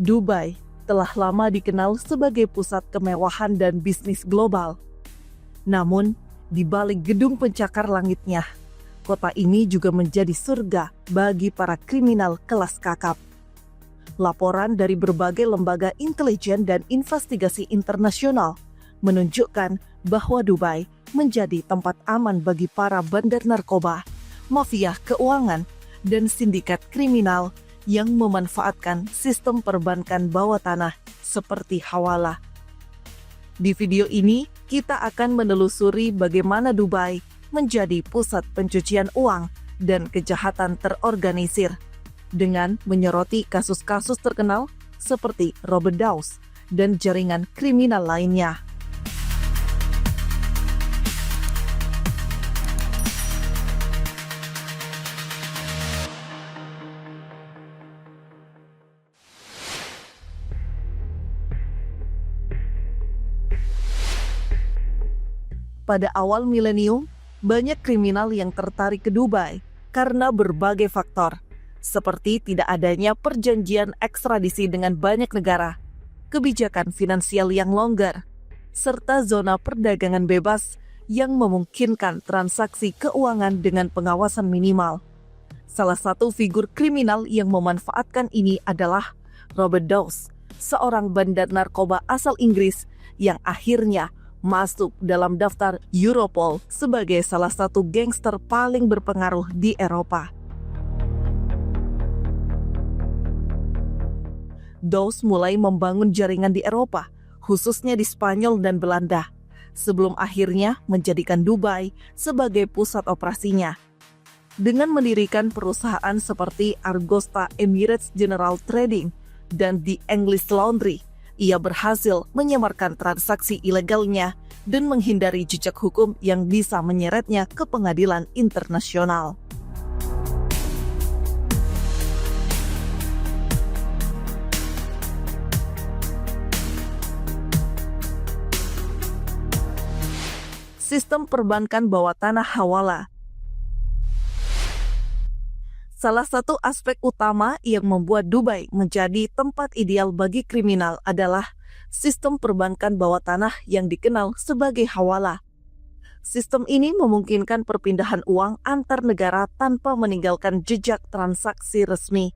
Dubai telah lama dikenal sebagai pusat kemewahan dan bisnis global. Namun, di balik gedung pencakar langitnya, kota ini juga menjadi surga bagi para kriminal kelas kakap. Laporan dari berbagai lembaga intelijen dan investigasi internasional menunjukkan bahwa Dubai menjadi tempat aman bagi para bandar narkoba, mafia keuangan, dan sindikat kriminal yang memanfaatkan sistem perbankan bawah tanah seperti hawala. Di video ini, kita akan menelusuri bagaimana Dubai menjadi pusat pencucian uang dan kejahatan terorganisir dengan menyoroti kasus-kasus terkenal seperti Robert Daus dan jaringan kriminal lainnya. Pada awal milenium, banyak kriminal yang tertarik ke Dubai karena berbagai faktor, seperti tidak adanya perjanjian ekstradisi dengan banyak negara, kebijakan finansial yang longgar, serta zona perdagangan bebas yang memungkinkan transaksi keuangan dengan pengawasan minimal. Salah satu figur kriminal yang memanfaatkan ini adalah Robert Daus, seorang bandar narkoba asal Inggris yang akhirnya masuk dalam daftar Europol sebagai salah satu gangster paling berpengaruh di Eropa. Daus mulai membangun jaringan di Eropa, khususnya di Spanyol dan Belanda, sebelum akhirnya menjadikan Dubai sebagai pusat operasinya. Dengan mendirikan perusahaan seperti Argosta Emirates General Trading dan The English Laundry, ia berhasil menyamarkan transaksi ilegalnya dan menghindari jejak hukum yang bisa menyeretnya ke pengadilan internasional. Sistem perbankan bawah tanah hawala. Salah satu aspek utama yang membuat Dubai menjadi tempat ideal bagi kriminal adalah sistem perbankan bawah tanah yang dikenal sebagai hawala. Sistem ini memungkinkan perpindahan uang antar negara tanpa meninggalkan jejak transaksi resmi.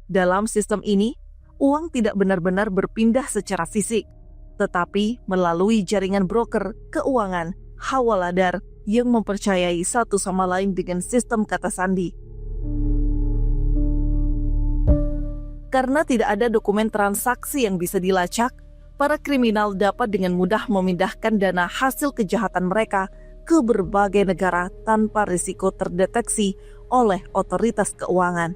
Dalam sistem ini, uang tidak benar-benar berpindah secara fisik, tetapi melalui jaringan broker keuangan hawaladar yang mempercayai satu sama lain dengan sistem kata sandi. Karena tidak ada dokumen transaksi yang bisa dilacak, para kriminal dapat dengan mudah memindahkan dana hasil kejahatan mereka ke berbagai negara tanpa risiko terdeteksi oleh otoritas keuangan.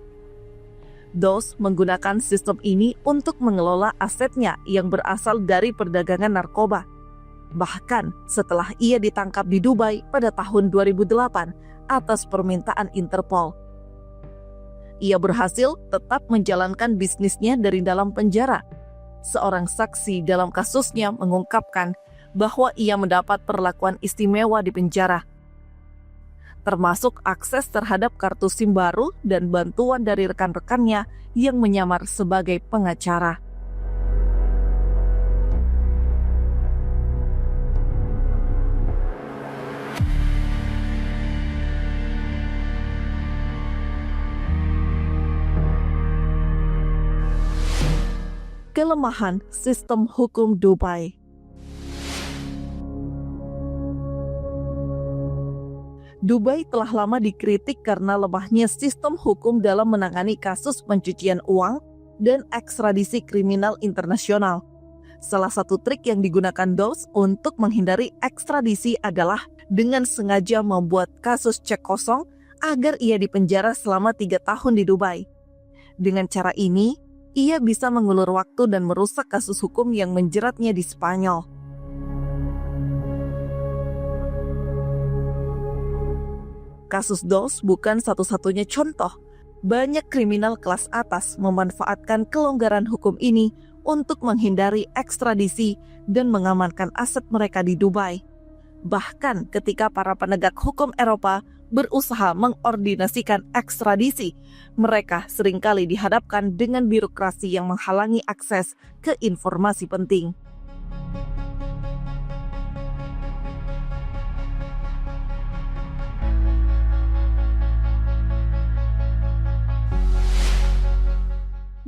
Daus menggunakan sistem ini untuk mengelola asetnya yang berasal dari perdagangan narkoba. Bahkan setelah ia ditangkap di Dubai pada tahun 2008 atas permintaan Interpol. Ia berhasil tetap menjalankan bisnisnya dari dalam penjara. Seorang saksi dalam kasusnya mengungkapkan bahwa ia mendapat perlakuan istimewa di penjara, termasuk akses terhadap kartu SIM baru dan bantuan dari rekan-rekannya yang menyamar sebagai pengacara. Kelemahan sistem hukum Dubai. Dubai telah lama dikritik karena lemahnya sistem hukum dalam menangani kasus pencucian uang dan ekstradisi kriminal internasional. Salah satu trik yang digunakan Daus untuk menghindari ekstradisi adalah dengan sengaja membuat kasus cek kosong agar ia dipenjara selama 3 tahun di Dubai. Dengan cara ini, ia bisa mengulur waktu dan merusak kasus hukum yang menjeratnya di Spanyol. Kasus Daus bukan satu-satunya contoh. Banyak kriminal kelas atas memanfaatkan kelonggaran hukum ini untuk menghindari ekstradisi dan mengamankan aset mereka di Dubai. Bahkan ketika para penegak hukum Eropa berusaha mengordinasikan ekstradisi, mereka seringkali dihadapkan dengan birokrasi yang menghalangi akses ke informasi penting.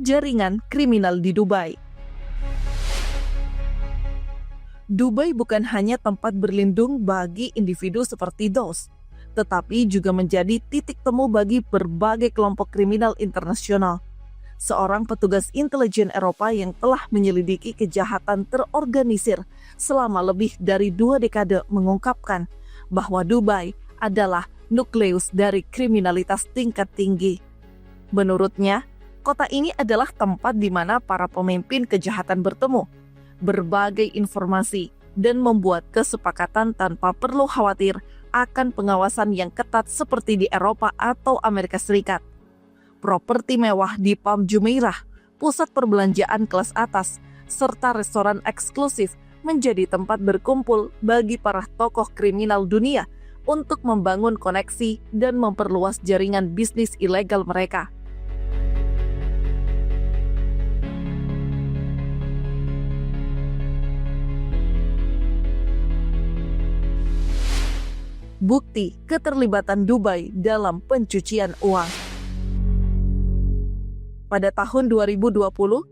Jaringan kriminal di Dubai. Dubai bukan hanya tempat berlindung bagi individu seperti DOS, tetapi juga menjadi titik temu bagi berbagai kelompok kriminal internasional. Seorang petugas intelijen Eropa yang telah menyelidiki kejahatan terorganisir selama lebih dari 2 dekade mengungkapkan bahwa Dubai adalah nukleus dari kriminalitas tingkat tinggi. Menurutnya, kota ini adalah tempat di mana para pemimpin kejahatan bertemu, berbagai informasi, dan membuat kesepakatan tanpa perlu khawatir akan pengawasan yang ketat seperti di Eropa atau Amerika Serikat. Properti mewah di Palm Jumeirah, pusat perbelanjaan kelas atas, serta restoran eksklusif menjadi tempat berkumpul bagi para tokoh kriminal dunia untuk membangun koneksi dan memperluas jaringan bisnis ilegal mereka. Bukti keterlibatan Dubai dalam pencucian uang. Pada tahun 2020,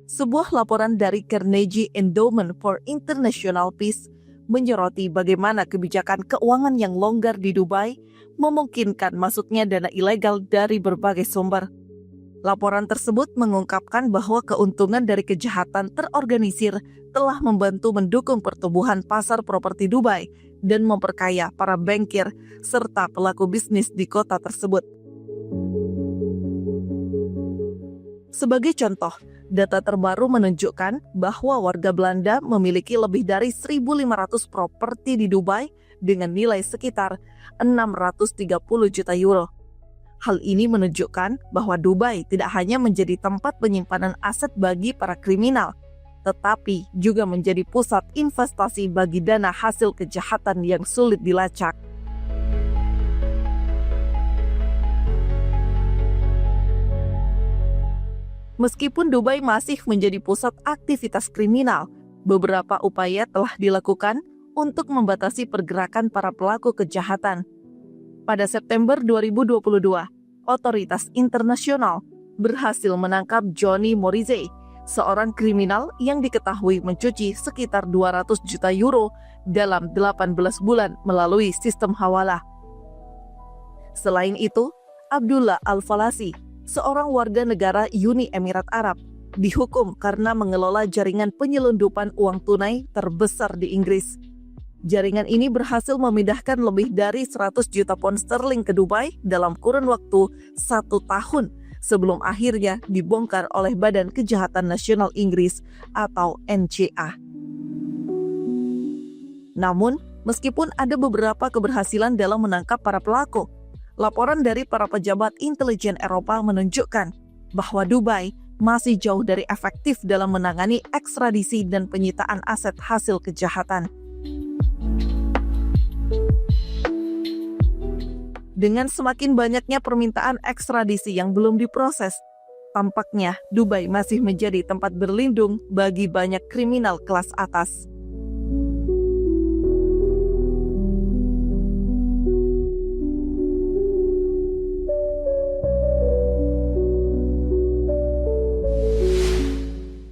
sebuah laporan dari Carnegie Endowment for International Peace menyoroti bagaimana kebijakan keuangan yang longgar di Dubai memungkinkan masuknya dana ilegal dari berbagai sumber. Laporan tersebut mengungkapkan bahwa keuntungan dari kejahatan terorganisir telah membantu mendukung pertumbuhan pasar properti Dubai dan memperkaya para bankir serta pelaku bisnis di kota tersebut. Sebagai contoh, data terbaru menunjukkan bahwa warga Belanda memiliki lebih dari 1.500 properti di Dubai dengan nilai sekitar 630 juta euro. Hal ini menunjukkan bahwa Dubai tidak hanya menjadi tempat penyimpanan aset bagi para kriminal, tetapi juga menjadi pusat investasi bagi dana hasil kejahatan yang sulit dilacak. Meskipun Dubai masih menjadi pusat aktivitas kriminal, beberapa upaya telah dilakukan untuk membatasi pergerakan para pelaku kejahatan. Pada September 2022, otoritas internasional berhasil menangkap Johnny Morrissey, seorang kriminal yang diketahui mencuci sekitar 200 juta euro dalam 18 bulan melalui sistem hawala. Selain itu, Abdullah Al-Falasi, seorang warga negara Uni Emirat Arab, dihukum karena mengelola jaringan penyelundupan uang tunai terbesar di Inggris. Jaringan ini berhasil memindahkan lebih dari 100 juta pound sterling ke Dubai dalam kurun waktu 1 tahun sebelum akhirnya dibongkar oleh Badan Kejahatan Nasional Inggris atau NCA. Namun, meskipun ada beberapa keberhasilan dalam menangkap para pelaku, laporan dari para pejabat intelijen Eropa menunjukkan bahwa Dubai masih jauh dari efektif dalam menangani ekstradisi dan penyitaan aset hasil kejahatan. Dengan semakin banyaknya permintaan ekstradisi yang belum diproses, tampaknya Dubai masih menjadi tempat berlindung bagi banyak kriminal kelas atas.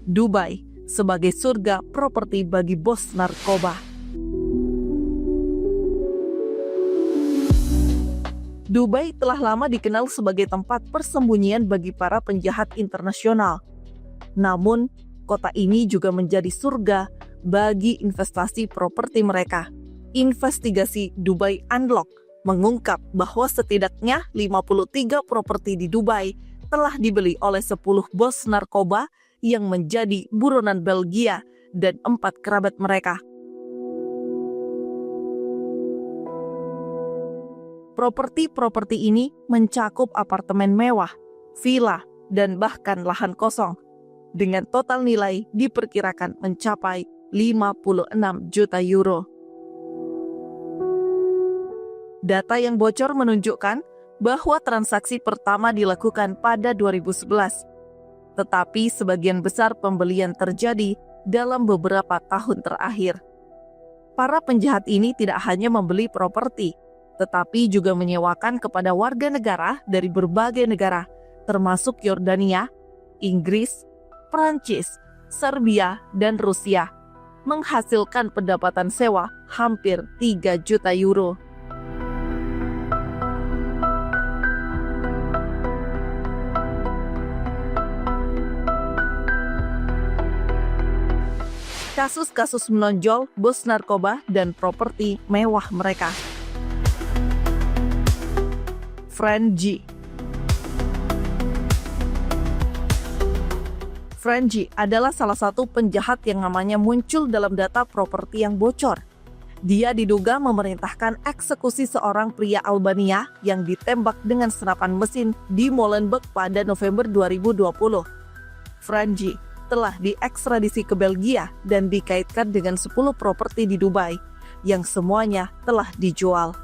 Dubai sebagai surga properti bagi bos narkoba. Dubai telah lama dikenal sebagai tempat persembunyian bagi para penjahat internasional. Namun, kota ini juga menjadi surga bagi investasi properti mereka. Investigasi Dubai Unlock mengungkap bahwa setidaknya 53 properti di Dubai telah dibeli oleh 10 bos narkoba yang menjadi buronan Belgia dan 4 kerabat mereka. Properti-properti ini mencakup apartemen mewah, villa, dan bahkan lahan kosong, dengan total nilai diperkirakan mencapai 56 juta euro. Data yang bocor menunjukkan bahwa transaksi pertama dilakukan pada 2011. Tetapi sebagian besar pembelian terjadi dalam beberapa tahun terakhir. Para penjahat ini tidak hanya membeli properti, tetapi juga menyewakan kepada warga negara dari berbagai negara, termasuk Yordania, Inggris, Prancis, Serbia, dan Rusia, menghasilkan pendapatan sewa hampir 3 juta euro. Kasus-kasus menonjol bos narkoba dan properti mewah mereka. Frank G. Frank G adalah salah satu penjahat yang namanya muncul dalam data properti yang bocor. Dia diduga memerintahkan eksekusi seorang pria Albania yang ditembak dengan senapan mesin di Molenbeek pada November 2020. Frank G telah diekstradisi ke Belgia dan dikaitkan dengan 10 properti di Dubai yang semuanya telah dijual.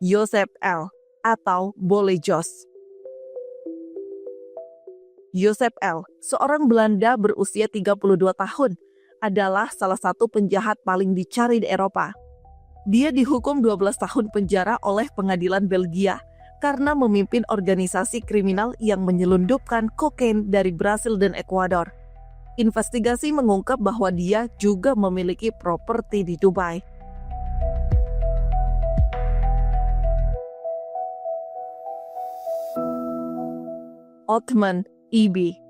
Joseph L. atau Bolejos. Joseph L., seorang Belanda berusia 32 tahun, adalah salah satu penjahat paling dicari di Eropa. Dia dihukum 12 tahun penjara oleh pengadilan Belgia karena memimpin organisasi kriminal yang menyelundupkan kokain dari Brasil dan Ekuador. Investigasi mengungkap bahwa dia juga memiliki properti di Dubai. Othman Ibi.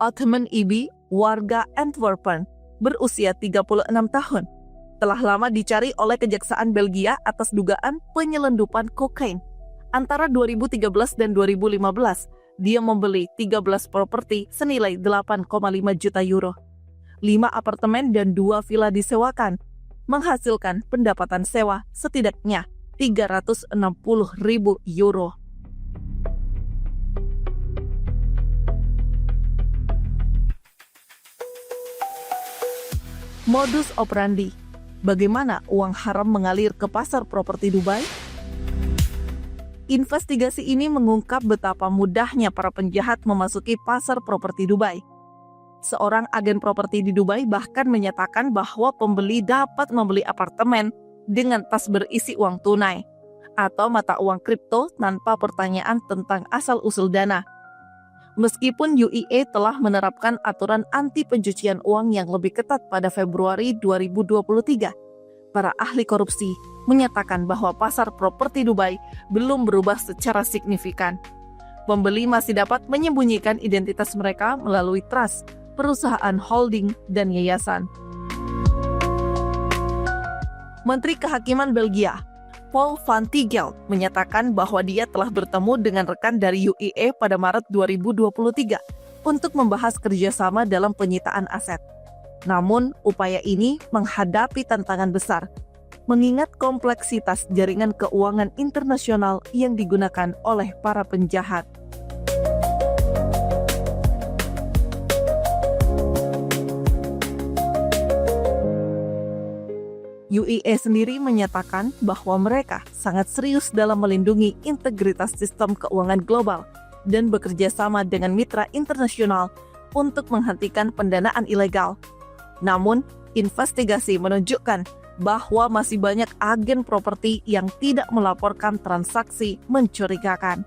Othman Ibi, warga Antwerpen, berusia 36 tahun, telah lama dicari oleh Kejaksaan Belgia atas dugaan penyelundupan kokain. Antara 2013 dan 2015, dia membeli 13 properti senilai 8,5 juta euro. 5 apartemen dan 2 villa disewakan, menghasilkan pendapatan sewa setidaknya 360.000 euro. Modus operandi. Bagaimana uang haram mengalir ke pasar properti Dubai? Investigasi ini mengungkap betapa mudahnya para penjahat memasuki pasar properti Dubai. Seorang agen properti di Dubai bahkan menyatakan bahwa pembeli dapat membeli apartemen dengan tas berisi uang tunai atau mata uang kripto tanpa pertanyaan tentang asal-usul dana. Meskipun UAE telah menerapkan aturan anti pencucian uang yang lebih ketat pada Februari 2023, para ahli korupsi menyatakan bahwa pasar properti Dubai belum berubah secara signifikan. Pembeli masih dapat menyembunyikan identitas mereka melalui trust, perusahaan holding, dan yayasan. Menteri Kehakiman Belgia, Paul van Tigel, menyatakan bahwa dia telah bertemu dengan rekan dari UAE pada Maret 2023 untuk membahas kerjasama dalam penyitaan aset. Namun, upaya ini menghadapi tantangan besar, mengingat kompleksitas jaringan keuangan internasional yang digunakan oleh para penjahat. UAE sendiri menyatakan bahwa mereka sangat serius dalam melindungi integritas sistem keuangan global dan bekerja sama dengan mitra internasional untuk menghentikan pendanaan ilegal. Namun, investigasi menunjukkan bahwa masih banyak agen properti yang tidak melaporkan transaksi mencurigakan.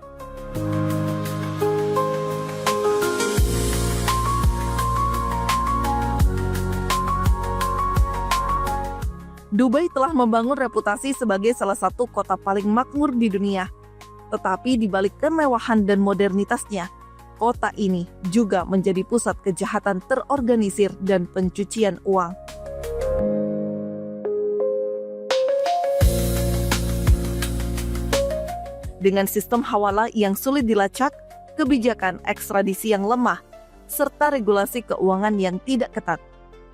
Dubai telah membangun reputasi sebagai salah satu kota paling makmur di dunia. Tetapi di balik kemewahan dan modernitasnya, kota ini juga menjadi pusat kejahatan terorganisir dan pencucian uang. Dengan sistem hawala yang sulit dilacak, kebijakan ekstradisi yang lemah, serta regulasi keuangan yang tidak ketat,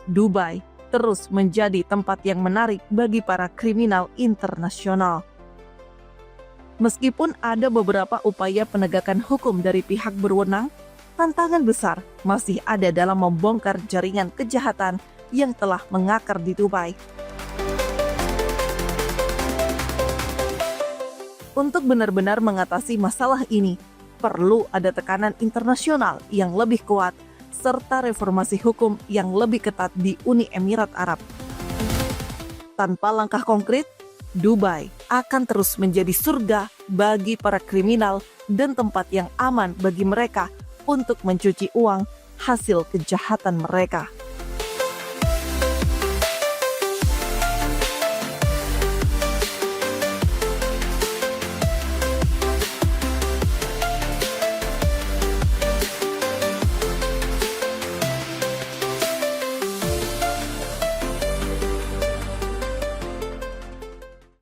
Dubai terus menjadi tempat yang menarik bagi para kriminal internasional. Meskipun ada beberapa upaya penegakan hukum dari pihak berwenang, tantangan besar masih ada dalam membongkar jaringan kejahatan yang telah mengakar di Dubai. Untuk benar-benar mengatasi masalah ini, perlu ada tekanan internasional yang lebih kuat serta reformasi hukum yang lebih ketat di Uni Emirat Arab. Tanpa langkah konkret, Dubai akan terus menjadi surga bagi para kriminal dan tempat yang aman bagi mereka untuk mencuci uang hasil kejahatan mereka.